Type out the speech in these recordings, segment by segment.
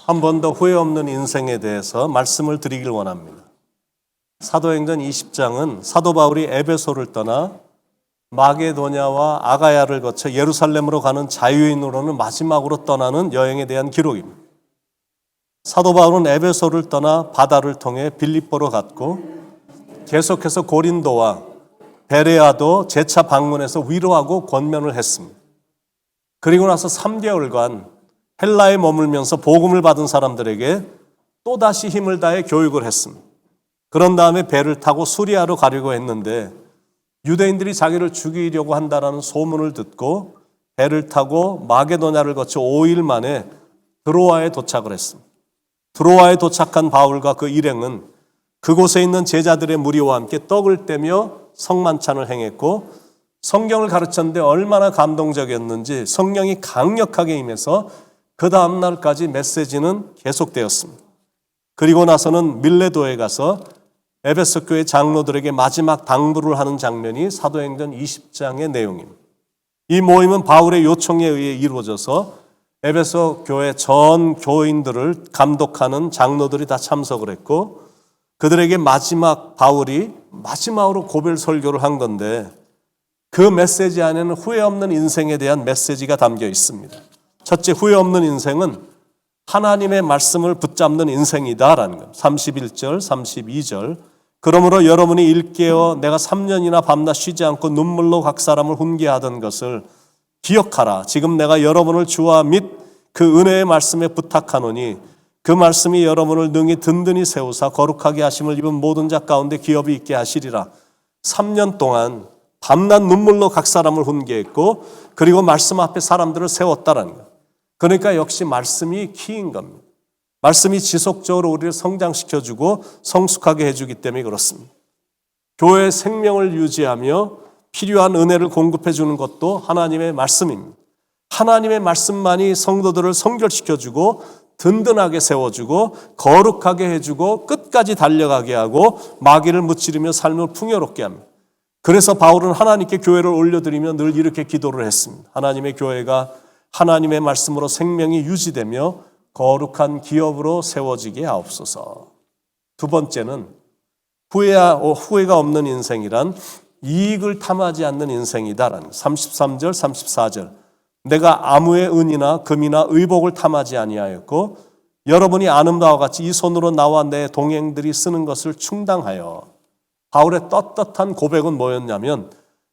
한 번 더 후회 없는 인생에 대해서 말씀을 드리길 원합니다. 사도행전 20장은 사도 바울이 에베소를 떠나 마게도냐와 아가야를 거쳐 예루살렘으로 가는 자유인으로는 마지막으로 떠나는 여행에 대한 기록입니다. 사도 바울은 에베소를 떠나 바다를 통해 빌립보로 갔고 계속해서 고린도와 베레아도 재차 방문해서 위로하고 권면을 했습니다. 그리고 나서 3개월간 헬라에 머물면서 복음을 받은 사람들에게 또다시 힘을 다해 교육을 했습니다. 그런 다음에 배를 타고 수리아로 가려고 했는데 유대인들이 자기를 죽이려고 한다는 소문을 듣고 배를 타고 마게도냐를 거쳐 5일 만에 드로아에 도착을 했습니다. 드로아에 도착한 바울과 그 일행은 그곳에 있는 제자들의 무리와 함께 떡을 떼며 성만찬을 행했고 성경을 가르쳤는데 얼마나 감동적이었는지 성령이 강력하게 임해서 그 다음 날까지 메시지는 계속되었습니다. 그리고 나서는 밀레도에 가서 에베소 교회 장로들에게 마지막 당부를 하는 장면이 사도행전 20장의 내용입니다. 이 모임은 바울의 요청에 의해 이루어져서 에베소 교회 전 교인들을 감독하는 장로들이 다 참석을 했고 그들에게 바울이 마지막으로 고별 설교를 한 건데 그 메시지 안에는 후회 없는 인생에 대한 메시지가 담겨 있습니다. 첫째, 후회 없는 인생은 하나님의 말씀을 붙잡는 인생이다라는 것. 31절, 32절. 그러므로 여러분이 일깨어 내가 3년이나 밤낮 쉬지 않고 눈물로 각 사람을 훈계하던 것을 기억하라. 지금 내가 여러분을 주와 및 그 은혜의 말씀에 부탁하노니 그 말씀이 여러분을 능히 든든히 세우사 거룩하게 하심을 입은 모든 자 가운데 기업이 있게 하시리라. 3년 동안 밤낮 눈물로 각 사람을 훈계했고 그리고 말씀 앞에 사람들을 세웠다라는 것. 그러니까 역시 말씀이 키인 겁니다. 말씀이 지속적으로 우리를 성장시켜주고 성숙하게 해주기 때문에 그렇습니다. 교회의 생명을 유지하며 필요한 은혜를 공급해 주는 것도 하나님의 말씀입니다. 하나님의 말씀만이 성도들을 성결시켜주고 든든하게 세워주고 거룩하게 해주고 끝까지 달려가게 하고 마귀를 무찌르며 삶을 풍요롭게 합니다. 그래서 바울은 하나님께 교회를 올려드리며 늘 이렇게 기도를 했습니다. 하나님의 교회가 하나님의 말씀으로 생명이 유지되며 거룩한 기업으로 세워지게 하옵소서. 두 번째는 후회가 없는 인생이란 이익을 탐하지 않는 인생이다라는 33절, 34절. 내가 아무의 은이나 금이나 의복을 탐하지 아니하였고 여러분이 아는 바와 같이 이 손으로 나와 내 동행들이 쓰는 것을 충당하여. 바울의 떳떳한 고백은 뭐였냐면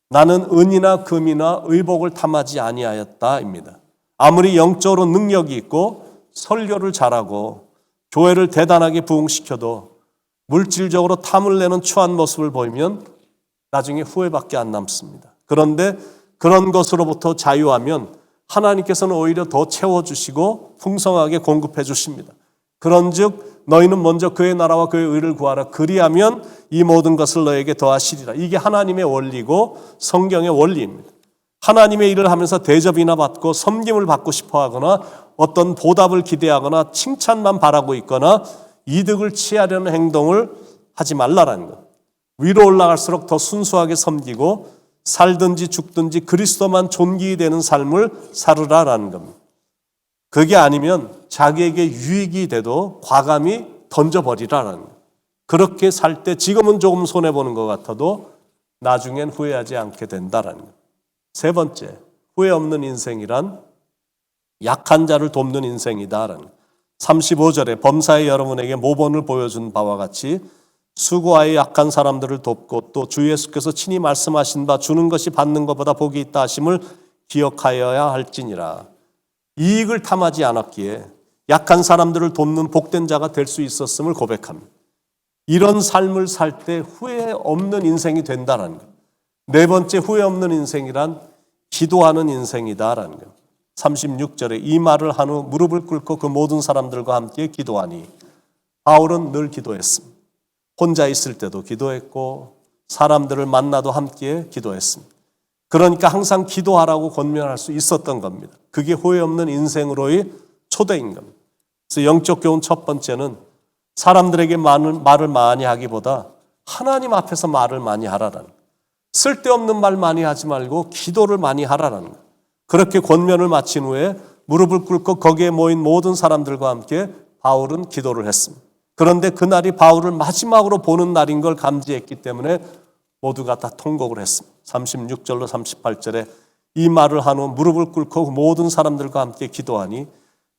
나는 은이나 금이나 의복을 탐하지 아니하였다입니다. 아무리 영적으로 능력이 있고 설교를 잘하고 교회를 대단하게 부흥시켜도 물질적으로 탐을 내는 추한 모습을 보이면 나중에 후회밖에 안 남습니다. 그런데 그런 것으로부터 자유하면 하나님께서는 오히려 더 채워주시고 풍성하게 공급해 주십니다. 그런즉 너희는 먼저 그의 나라와 그의 의를 구하라. 그리하면 이 모든 것을 너에게 더하시리라. 이게 하나님의 원리고 성경의 원리입니다. 하나님의 일을 하면서 대접이나 받고 섬김을 받고 싶어 하거나 어떤 보답을 기대하거나 칭찬만 바라고 있거나 이득을 취하려는 행동을 하지 말라라는 것. 위로 올라갈수록 더 순수하게 섬기고 살든지 죽든지 그리스도만 존귀히 되는 삶을 살으라라는 겁니다. 그게 아니면 자기에게 유익이 돼도 과감히 던져버리라라는 거예요. 그렇게 살 때 지금은 조금 손해보는 것 같아도 나중엔 후회하지 않게 된다라는 거예요. 세 번째, 후회 없는 인생이란 약한 자를 돕는 인생이다라는 거예요. 35절에 범사에 여러분에게 모본을 보여준 바와 같이 수고하여 약한 사람들을 돕고 또 주 예수께서 친히 말씀하신 바 주는 것이 받는 것보다 복이 있다 하심을 기억하여야 할지니라. 이익을 탐하지 않았기에 약한 사람들을 돕는 복된 자가 될 수 있었음을 고백합니다. 이런 삶을 살 때 후회 없는 인생이 된다는 것. 네 번째, 후회 없는 인생이란 기도하는 인생이다라는 것. 36절에 이 말을 한 후 무릎을 꿇고 그 모든 사람들과 함께 기도하니. 바울은 늘 기도했습니다. 혼자 있을 때도 기도했고 사람들을 만나도 함께 기도했습니다. 그러니까 항상 기도하라고 권면할 수 있었던 겁니다. 그게 후회 없는 인생으로의 초대인 겁니다. 그래서 영적 교훈 첫 번째는 사람들에게 말을 많이 하기보다 하나님 앞에서 말을 많이 하라라는 거예요. 쓸데없는 말 많이 하지 말고 기도를 많이 하라라는 거예요. 그렇게 권면을 마친 후에 무릎을 꿇고 거기에 모인 모든 사람들과 함께 바울은 기도를 했습니다. 그런데 그날이 바울을 마지막으로 보는 날인 걸 감지했기 때문에 모두가 다 통곡을 했습니다. 36절로 38절에 이 말을 한 후 무릎을 꿇고 모든 사람들과 함께 기도하니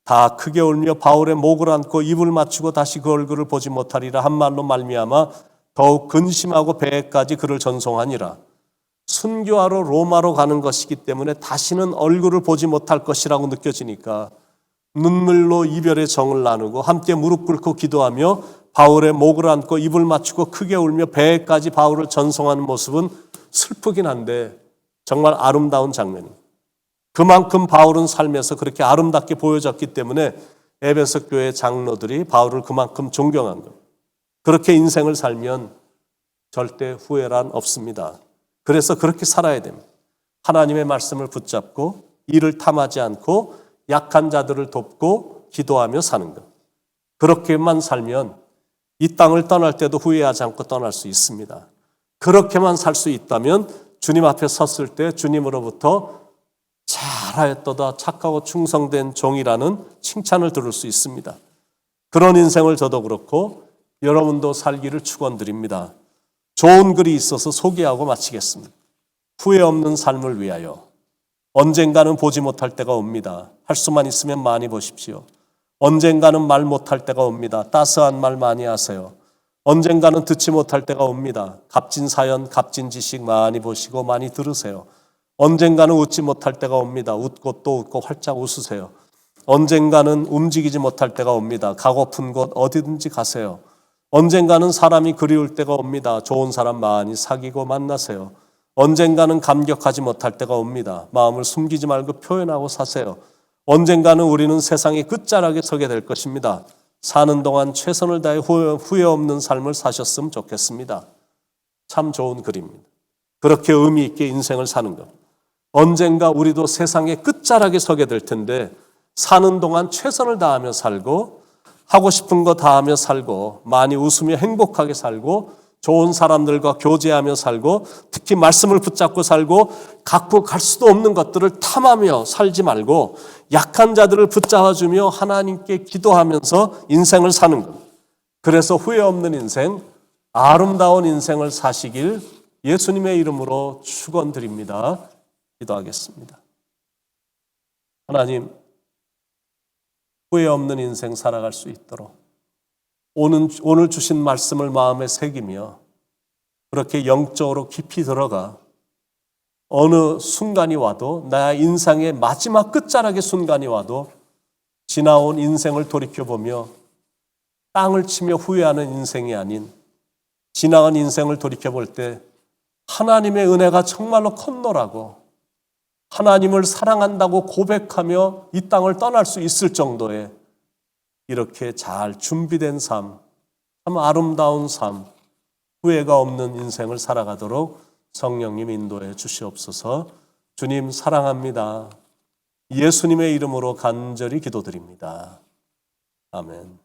다 크게 울며 바울의 목을 안고 입을 맞추고 다시 그 얼굴을 보지 못하리라 한 말로 말미암아 더욱 근심하고 배에까지 그를 전송하니라. 순교하러 로마로 가는 것이기 때문에 다시는 얼굴을 보지 못할 것이라고 느껴지니까 눈물로 이별의 정을 나누고 함께 무릎 꿇고 기도하며 바울의 목을 안고 입을 맞추고 크게 울며 배에까지 바울을 전송하는 모습은 슬프긴 한데 정말 아름다운 장면입니다. 그만큼 바울은 삶에서 그렇게 아름답게 보여졌기 때문에 에베소 교회 장로들이 바울을 그만큼 존경한 겁니다. 그렇게 인생을 살면 절대 후회란 없습니다. 그래서 그렇게 살아야 됩니다. 하나님의 말씀을 붙잡고 이를 탐하지 않고 약한 자들을 돕고 기도하며 사는 것. 그렇게만 살면 이 땅을 떠날 때도 후회하지 않고 떠날 수 있습니다. 그렇게만 살 수 있다면 주님 앞에 섰을 때 주님으로부터 잘하였도다 착하고 충성된 종이라는 칭찬을 들을 수 있습니다. 그런 인생을 저도 그렇고 여러분도 살기를 축원드립니다. 좋은 글이 있어서 소개하고 마치겠습니다. 후회 없는 삶을 위하여. 언젠가는 보지 못할 때가 옵니다. 할 수만 있으면 많이 보십시오. 언젠가는 말 못할 때가 옵니다. 따스한 말 많이 하세요. 언젠가는 듣지 못할 때가 옵니다. 값진 사연, 값진 지식 많이 보시고 많이 들으세요. 언젠가는 웃지 못할 때가 옵니다. 웃고 또 웃고 활짝 웃으세요. 언젠가는 움직이지 못할 때가 옵니다. 가고픈 곳 어디든지 가세요. 언젠가는 사람이 그리울 때가 옵니다. 좋은 사람 많이 사귀고 만나세요. 언젠가는 감격하지 못할 때가 옵니다. 마음을 숨기지 말고 표현하고 사세요. 언젠가는 우리는 세상의 끝자락에 서게 될 것입니다. 사는 동안 최선을 다해 후회 없는 삶을 사셨으면 좋겠습니다. 참 좋은 글입니다. 그렇게 의미 있게 인생을 사는 것. 언젠가 우리도 세상의 끝자락에 서게 될 텐데 사는 동안 최선을 다하며 살고 하고 싶은 거 다 하며 살고 많이 웃으며 행복하게 살고 좋은 사람들과 교제하며 살고 특히 말씀을 붙잡고 살고 갖고 갈 수도 없는 것들을 탐하며 살지 말고 약한 자들을 붙잡아주며 하나님께 기도하면서 인생을 사는 것. 그래서 후회 없는 인생, 아름다운 인생을 사시길 예수님의 이름으로 축원드립니다. 기도하겠습니다. 하나님, 후회 없는 인생 살아갈 수 있도록 오늘 주신 말씀을 마음에 새기며 그렇게 영적으로 깊이 들어가 어느 순간이 와도 나의 인생의 마지막 끝자락의 순간이 와도 지나온 인생을 돌이켜보며 땅을 치며 후회하는 인생이 아닌 지나간 인생을 돌이켜볼 때 하나님의 은혜가 정말로 컸노라고 하나님을 사랑한다고 고백하며 이 땅을 떠날 수 있을 정도의 이렇게 잘 준비된 삶, 참 아름다운 삶, 후회가 없는 인생을 살아가도록 성령님 인도해 주시옵소서. 주님 사랑합니다. 예수님의 이름으로 간절히 기도드립니다. 아멘.